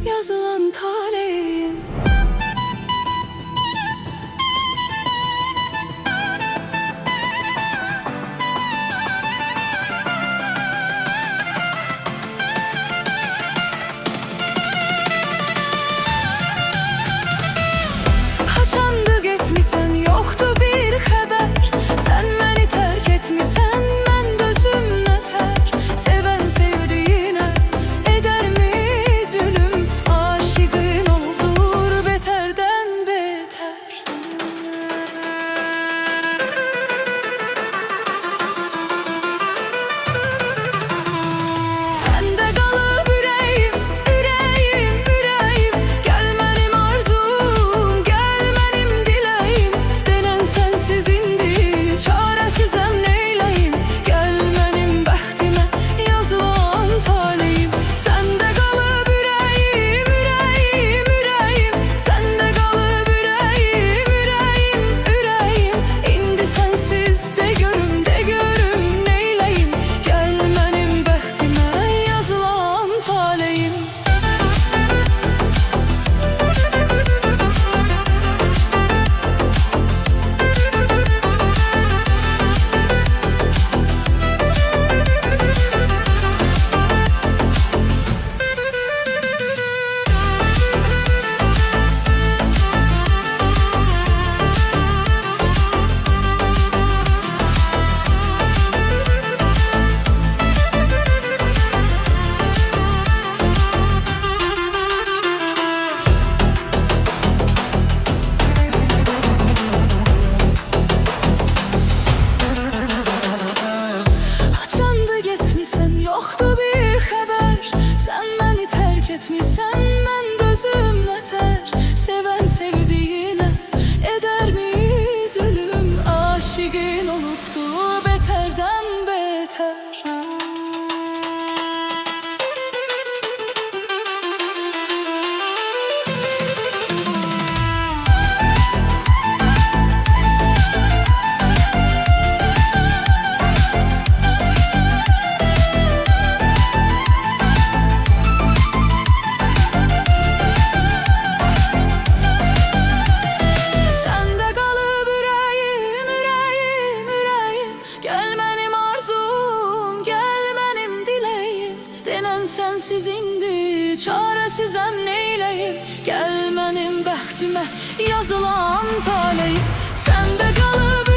yazılan taleyim. Haçandı getmişsen yoktu bir haber. Sen beni terk etmişsen ben gözüm neter. Seven sevdiğine eder mi zulüm? Aşıkın olur beterden beter. Sende kalıp yüreğim, yüreğim, yüreğim. Gel benim arzum, gel benim dileğim. Denen sensiz indi, çaresizem neyleyim? Gel benim bəxtimə yazılan taleyim. Sende kalıp yüreğim, yüreğim, yüreğim. Sende kalıp yüreğim, yüreğim, yüreğim. İndi sensiz de görüm neyleyim? Gel benim bəxtimə yazılan taleyim. Haçandı getmişsen yoktu bir haber. Sen beni terk etmişsen ben gözüm neter. Seven sevdiğine eder mi zulüm? Aşıkın olupdu beterden beter. Sende kalıp yüreğim, yüreğim, yüreğim. Gel benim arzum, gel benim dileğim. Denen sensiz indi, çaresizem neyleyim? Gel benim bəxtimə yazılan taleyim. Sende kalıp